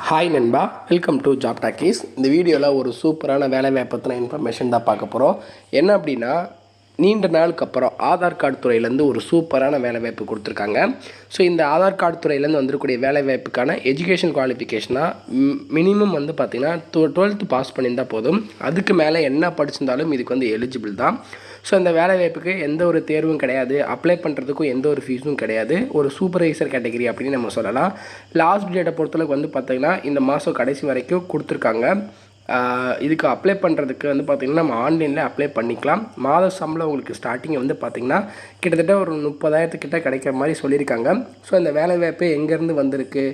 Hi நண்பா, welcome to job talkies. இந்த வீடியோவில் ஒரு சூப்பரான வேலைவாய்ப்பு பற்றின இன்ஃபர்மேஷன் தான் பார்க்க போகிறோம். என்ன அப்படின்னா, நீண்ட நாளுக்கு அப்புறம் ஆதார் கார்டு துறையிலேருந்து ஒரு சூப்பரான வேலைவாய்ப்பு கொடுத்துருக்காங்க. ஸோ இந்த ஆதார் கார்டு துறையிலேருந்து வந்துருக்கூடிய வேலைவாய்ப்புக்கான எஜுகேஷன் குவாலிஃபிகேஷனாக மினிமம் வந்து பார்த்திங்கன்னா 12th பாஸ் பண்ணியிருந்தால் போதும். அதுக்கு மேலே என்ன படிச்சிருந்தாலும் இதுக்கு வந்து எலிஜிபிள் தான். ஸோ இந்த வேலைவாய்ப்புக்கு எந்த ஒரு தேர்வும் கிடையாது, அப்ளை பண்ணுறதுக்கும் எந்த ஒரு ஃபீஸும் கிடையாது. ஒரு சூப்பர்வைசர் கேட்டகரி அப்படின்னு நம்ம சொல்லலாம். லாஸ்ட் டேட்டை பொறுத்தளவுக்கு வந்து பார்த்திங்கன்னா இந்த மாதம் கடைசி வரைக்கும் கொடுத்துருக்காங்க. இதுக்கு அப்ளை பண்ணுறதுக்கு வந்து பார்த்திங்கன்னா நம்ம ஆன்லைனில் அப்ளை பண்ணிக்கலாம். மாத சம்பளம் உங்களுக்கு ஸ்டார்டிங் வந்து பார்த்திங்கன்னா கிட்டத்தட்ட ஒரு 30,000 கிட்ட கிடைக்கிற மாதிரி சொல்லியிருக்காங்க. ஸோ இந்த வேலைவாய்ப்பு எங்கேருந்து வந்திருக்கு,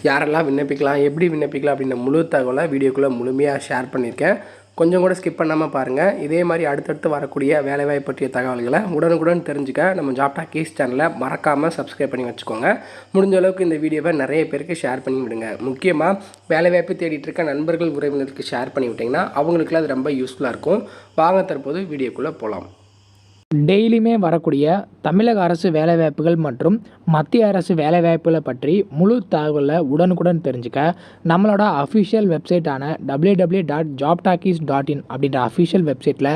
யாரெல்லாம் விண்ணப்பிக்கலாம், எப்படி விண்ணப்பிக்கலாம் அப்படின்ற முழு தகவலை வீடியோக்குள்ளே முழுமையாக ஷேர் பண்ணியிருக்கேன். கொஞ்சம் கூட ஸ்கிப் பண்ணாமல் பாருங்கள். இதே மாதிரி அடுத்தடுத்து வரக்கூடிய வேலைவாய்ப்பு பற்றிய தகவல்களை உடனுக்குடன் தெரிஞ்சுக்க நம்ம ஜாப் டாக்கீஸ் சேனலை மறக்காமல் சப்ஸ்கிரைப் பண்ணி வச்சுக்கோங்க. முடிஞ்ச அளவுக்கு இந்த வீடியோவை நிறைய பேருக்கு ஷேர் பண்ணி விடுங்க. முக்கியமாக வேலைவாய்ப்பு தேடிட்டு இருக்க நண்பர்கள் உறவினருக்கு ஷேர் பண்ணி விட்டிங்கன்னா அவங்களுக்குலாம் அது ரொம்ப யூஸ்ஃபுல்லாக இருக்கும். வாங்க தற்போது வீடியோக்குள்ளே போகலாம். டெய்லியுமே வரக்கூடிய தமிழக அரசு வேலைவாய்ப்புகள் மற்றும் மத்திய அரசு வேலைவாய்ப்புகளை பற்றி முழு தகவலை உடனுக்குடன் தெரிஞ்சுக்க நம்மளோட அஃபிஷியல் வெப்சைட்டான www.jobtalkies.in அப்படின்ற அஃபிஷியல் வெப்சைட்டில்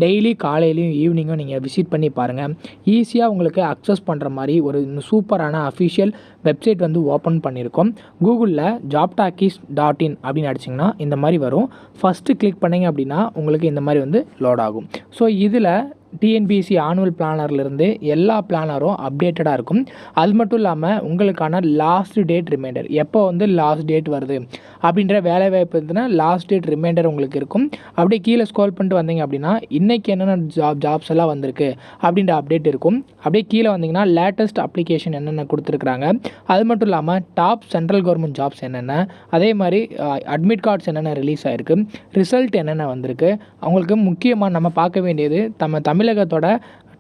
டெய்லி காலையிலையும் ஈவினிங்கும் நீங்கள் விசிட் பண்ணி பாருங்கள். ஈஸியாக உங்களுக்கு அக்சஸ் பண்ணுற மாதிரி ஒரு சூப்பரான அஃபிஷியல் வெப்சைட் வந்து ஓப்பன் பண்ணியிருக்கோம். கூகுளில் jobtalkies.in அப்படின்னு அடிச்சிங்கன்னா இந்த மாதிரி வரும். ஃபஸ்ட்டு கிளிக் பண்ணிங்க அப்படின்னா உங்களுக்கு இந்த மாதிரி வந்து லோட் ஆகும். ஸோ இதில் டிஎன்பிஎஸ்சி ஆனுவல் பிளானர்லேருந்து எல்லா பிளானரும் அப்டேட்டடாக இருக்கும். அது மட்டும் இல்லாமல் உங்களுக்கான லாஸ்ட் டேட் ரிமைண்டர், எப்போ வந்து லாஸ்ட் டேட் வருது அப்படின்ற வேலைவாய்ப்பு இருந்துன்னா லாஸ்ட் டேட் ரிமைண்டர் உங்களுக்கு இருக்கும். அப்படியே கீழே ஸ்க்ரோல் பண்ணிட்டு வந்தீங்க அப்படின்னா இன்றைக்கி என்னென்ன ஜாப்ஸ் எல்லாம் வந்திருக்கு அப்படின்ற அப்டேட் இருக்கும். அப்படியே கீழே வந்தீங்கன்னா லேட்டஸ்ட் அப்ளிகேஷன் என்னென்ன கொடுத்துருக்குறாங்க, அது மட்டும் இல்லாமல் டாப் சென்ட்ரல் கவர்மெண்ட் ஜாப்ஸ் என்னென்ன, அதே மாதிரி அட்மிட் கார்ட்ஸ் என்னென்ன ரிலீஸ் ஆகிருக்கு, ரிசல்ட் என்னென்ன வந்திருக்கு. அவங்களுக்கு முக்கியமாக நம்ம பார்க்க வேண்டியது தமிழகத்தோட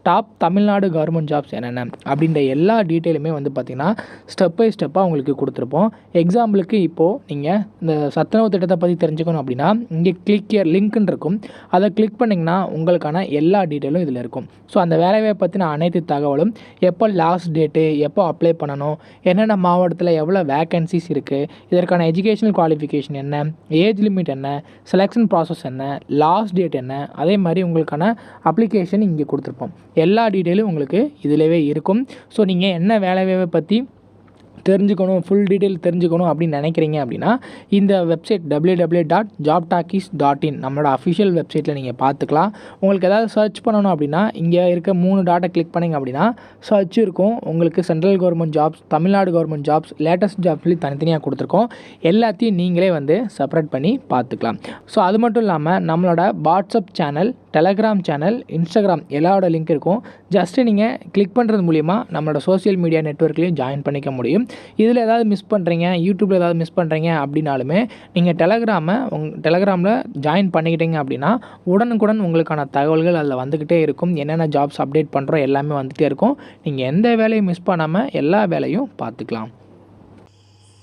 டாப் தமிழ்நாடு கவர்மெண்ட் ஜாப்ஸ் என்னென்ன அப்படின்ற எல்லா டீட்டெயிலுமே வந்து பார்த்திங்கன்னா ஸ்டெப் பை ஸ்டெப்பாக உங்களுக்கு கொடுத்துருப்போம். எக்ஸாம்பிளுக்கு இப்போது நீங்கள் இந்த சத்துணவு திட்டத்தை பற்றி தெரிஞ்சுக்கணும் அப்படின்னா இங்கே கிளிக் இயர் லிங்க்னு இருக்கும். அதை கிளிக் பண்ணிங்கன்னா உங்களுக்கான எல்லா டீட்டெயிலும் இதில் இருக்கும். ஸோ அந்த வேலைவாய்ப்பை பற்றின அனைத்து தகவலும், எப்போ லாஸ்ட் டேட்டு, எப்போ அப்ளை பண்ணணும், என்னென்ன மாவட்டத்தில் எவ்வளோ வேக்கன்சிஸ் இருக்குது, இதற்கான எஜுகேஷனல் குவாலிஃபிகேஷன் என்ன, ஏஜ் லிமிட் என்ன, செலெக்ஷன் ப்ராசஸ் என்ன, லாஸ்ட் டேட் என்ன, அதே மாதிரி உங்களுக்கான அப்ளிகேஷன் இங்கே கொடுத்துருப்போம். எல்லா டீட்டெயிலும் உங்களுக்கு இதிலவே இருக்கும். ஸோ நீங்கள் என்ன வேலைவாய்ப்பை பற்றி தெரிஞ்சுக்கணும், ஃபுல் டீட்டெயில் தெரிஞ்சுக்கணும் அப்படின்னு நினைக்கிறீங்க அப்படின்னா இந்த வெப்சைட் www.jobtalkies.in நம்மளோட அஃபிஷியல் வெப்சைட்டில் நீங்கள் பார்த்துக்கலாம். உங்களுக்கு ஏதாவது சர்ச் பண்ணணும் அப்படின்னா இங்கே இருக்க 3 டாட்டை கிளிக் பண்ணிங்க அப்படின்னா சர்ச் இருக்கும். உங்களுக்கு central government jobs, Tamil Nadu government jobs, latest jobs சொல்லி தனித்தனியாக கொடுத்துருக்கோம். எல்லாத்தையும் நீங்களே வந்து செப்பரேட் பண்ணி பார்த்துக்கலாம். ஸோ அது மட்டும் இல்லாமல் நம்மளோட WhatsApp channel, Telegram channel, Instagram எல்லாரோட லிங்க் இருக்கும். ஜஸ்ட்டு நீங்கள் கிளிக் பண்ணுறது மூலிமா நம்மளோட சோஷியல் மீடியா நெட்வொர்க்லேயும் ஜாயின் பண்ணிக்க முடியும். இதில் ஏதாவது மிஸ் பண்ணுறீங்க, யூடியூப்பில் ஏதாவது மிஸ் பண்ணுறீங்க அப்படின்னாலுமே நீங்கள் டெலகிராமில் ஜாயின் பண்ணிக்கிட்டீங்க அப்படின்னா உடனுக்குடன் உங்களுக்கான தகவல்கள் அதில் வந்துக்கிட்டே இருக்கும். என்னென்ன ஜாப்ஸ் அப்டேட் பண்ணுறோம் எல்லாமே வந்துகிட்டே இருக்கும். நீங்கள் எந்த வேலையும் மிஸ் பண்ணாமல் எல்லா வேலையும் பார்த்துக்கலாம்.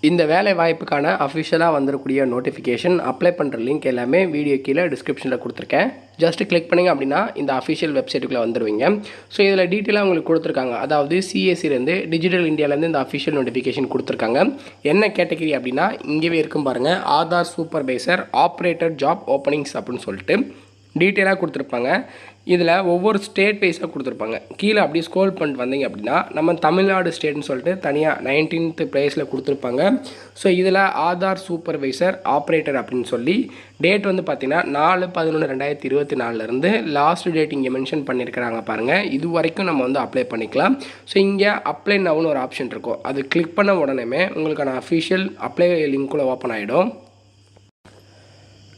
இந்த வேலை வாய்ப்புக்கான அஃபிஷியலாக வந்துடக்கூடிய நோட்டிஃபிகேஷன், அப்ளை பண்ணுற லிங்க் எல்லாமே வீடியோ கீழே டிஸ்கிரிப்ஷனில் கொடுத்துருக்கேன். ஜஸ்ட்டு கிளிக் பண்ணிங்க அப்படின்னா இந்த அஃபிஷியல் வெப்சைட்டுக்குள்ளே வந்துடுவீங்க. ஸோ இதில் டீட்டெயிலாக உங்களுக்கு கொடுத்துருக்காங்க. அதாவது சிஎஸ்சிலேருந்து, டிஜிட்டல் இந்தியாவிலேருந்து இந்த அஃபிஷியல் நோட்டிஃபிகேஷன் கொடுத்துருக்காங்க. என்ன கேட்டகரி அப்படின்னா இங்கேவே இருக்கும் பாருங்கள், Aadhaar supervisor operator job openings அப்படின்னு சொல்லிட்டு டீட்டெயிலாக கொடுத்துருப்பாங்க. இதில் ஒவ்வொரு ஸ்டேட் வைஸாக கொடுத்துருப்பாங்க. கீழே அப்படி ஸ்க்ரோல் பண்ணிட்டு வந்தீங்க அப்படின்னா நம்ம தமிழ்நாடு ஸ்டேட்னு சொல்லிட்டு தனியாக 19th பிளேஸில் கொடுத்துருப்பாங்க. ஸோ இதில் ஆதார் சூப்பர்வைசர் ஆப்ரேட்டர் அப்படின்னு சொல்லி டேட் வந்து பார்த்திங்கன்னா 4/11/2024 லாஸ்ட் டேட் இங்கே மென்ஷன் பண்ணியிருக்கிறாங்க பாருங்கள். இது வரைக்கும் நம்ம வந்து அப்ளை பண்ணிக்கலாம். ஸோ இங்கே அப்ளை நவுன்னு ஒரு ஆப்ஷன் இருக்கும். அது கிளிக் பண்ண உடனே உங்களுக்கான அஃபிஷியல் அப்ளை லிங்க்குள்ளே ஓப்பன் ஆகிடும்.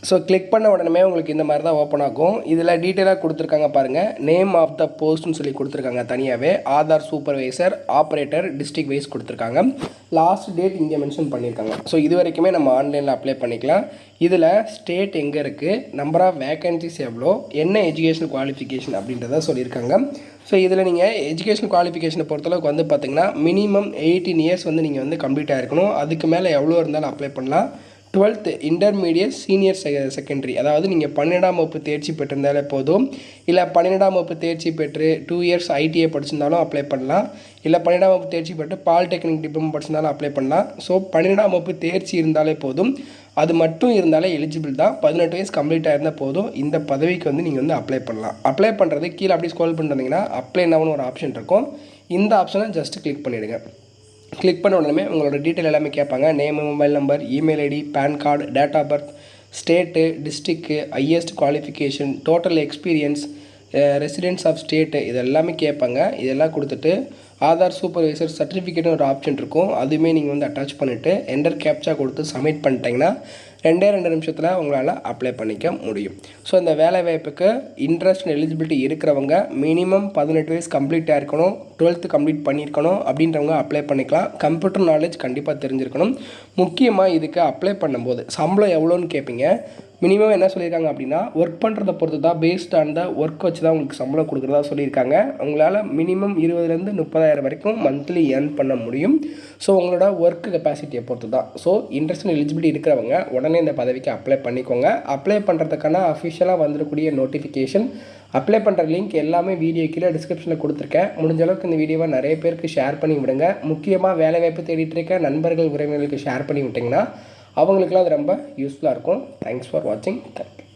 ஸோ கிளிக் பண்ண உடனே உங்களுக்கு இந்த மாதிரி தான் ஓப்பன் ஆகும். இதில் டீட்டெயிலாக கொடுத்துருக்காங்க பாருங்கள். நேம் ஆஃப் த போஸ்ட்னு சொல்லி கொடுத்துருக்காங்க தனியாகவே. Aadhaar supervisor operator district wise கொடுத்துருக்காங்க. லாஸ்ட் டேட் இங்கே மென்ஷன் பண்ணியிருக்காங்க. ஸோ இது வரைக்குமே நம்ம ஆன்லைனில் அப்ளை பண்ணிக்கலாம். இதில் ஸ்டேட் எங்கே இருக்குது, நம்பர் ஆஃப் வேக்கன்சிஸ் எவ்வளோ, என்ன எஜுகேஷன் குவாலிஃபிகேஷன் அப்படின்றத சொல்லியிருக்காங்க. ஸோ இதில் நீங்கள் எஜுகேஷன் குவாலிஃபிகேஷனை பொறுத்தளவுக்கு வந்து பார்த்திங்கன்னா மினிமம் 18 இயர்ஸ் வந்து நீங்கள் வந்து கம்ப்ளீட் ஆகிருக்கணும். அதுக்கு மேலே எவ்வளோ இருந்தாலும் அப்ளை பண்ணலாம். 12th இன்டர்மீடியட் சீனியர் செகண்டரி, அதாவது நீங்கள் 12ஆம் வகுப்பு தேர்ச்சி பெற்றிருந்தாலே போதும். இல்லை 12ஆம் வகுப்பு தேர்ச்சி பெற்று 2 இயர்ஸ் ஐடிஐ படிச்சிருந்தாலும் அப்ளை பண்ணலாம். இல்லை 12ஆம் வகுப்பு தேர்ச்சி பெற்று பாலிடெக்னிக் டிப்ளமோ படிச்சிருந்தாலும் அப்ளை பண்ணலாம். ஸோ 12ஆம் வகுப்பு தேர்ச்சி இருந்தாலே போதும், அது மட்டும் இருந்தாலே எலிஜிபிள் தான். 18 வயசு கம்ப்ளீட் ஆயிருந்தால் போதும், இந்த பதவிக்கு வந்து நீங்கள் வந்து அப்ளை பண்ணலாம். அப்ளை பண்ணுறது கீழே அப்படியே ஸ்க்ரோல் பண்ணிட்டு வந்தீங்கன்னா அப்ளை நவுன்னு ஒரு ஆப்ஷன் இருக்கும். இந்த ஆப்ஷனை ஜஸ்ட் கிளிக் பண்ணிவிடுங்க. கிளிக் பண்ண உடனே உங்களோட டீட்டெயில் எல்லாமே கேட்பாங்க. Name, mobile number, email ID, PAN card, date of birth, state, district, highest qualification, total experience, residence of state, இது எல்லாமே கேட்பாங்க. இதெல்லாம் கொடுத்துட்டு ஆதார் சூப்பர்வைசர் சர்டிஃபிகேட்னு ஒரு ஆப்ஷன் இருக்கும். அதுவுமே நீங்கள் வந்து அட்டாச் பண்ணிவிட்டு என்டர் கேப்சா கொடுத்து சப்மிட் பண்ணிட்டீங்கன்னா 2 நிமிஷத்தில் உங்களால் அப்ளை பண்ணிக்க முடியும். ஸோ இந்த வேலைவாய்ப்புக்கு இன்ட்ரெஸ்ட் அண்ட் எலிஜிபிலிட்டி இருக்கிறவங்க மினிமம் 18 வயசு கம்ப்ளீட்டாக இருக்கணும், 12th கம்ப்ளீட் பண்ணியிருக்கணும் அப்படின்றவங்க அப்ளை பண்ணிக்கலாம். கம்ப்யூட்டர் நாலேஜ் கண்டிப்பாக தெரிஞ்சிருக்கணும். முக்கியமாக இதுக்கு அப்ளை பண்ணும்போது சம்பளம் எவ்வளோன்னு கேட்பீங்க. மினிமம் என்ன சொல்லியிருக்காங்க அப்படின்னா, ஒர்க் பண்ணுறதை பொறுத்து தான், பேஸ்ட் ஆன் த ஒர்க் வச்சு தான் உங்களுக்கு சம்பளம் கொடுக்குறதா சொல்லியிருக்காங்க. உங்களால் மினிமம் 20,000 to 30,000 வரைக்கும் மந்த்லி ஏர்ன் பண்ண முடியும். ஸோ உங்களோட ஒர்க் கெப்பாசிட்டியை பொறுத்து தான். ஸோ இன்ட்ரெஸ்ட் அண்ட் எலிஜிபிலிட்டி இருக்கிறவங்க உடனே இந்த பதவிக்கு அப்ளை பண்ணிக்கோங்க. அப்ளை பண்ணுறதுக்கான அஃபிஷியலாக வந்துடக்கூடிய நோட்டிஃபிகேஷன், அப்ளை பண்ணுற லிங்க் எல்லாமே வீடியோ கீழே டிஸ்கிரிப்ஷனில் கொடுத்துருக்கேன். முடிஞ்ச அளவுக்கு இந்த வீடியோவை நிறைய பேருக்கு ஷேர் பண்ணி விடுங்க. முக்கியமாக வேலைவாய்ப்பு தேடிட்டு இருக்க நண்பர்கள், உறவினர்களுக்கு ஷேர் பண்ணி விட்டிங்கன்னா அவங்களுக்குலாம் அது ரொம்ப யூஸ்ஃபுல்லாக இருக்கும். தேங்க்ஸ் ஃபார் வாட்சிங். தேங்க்யூ.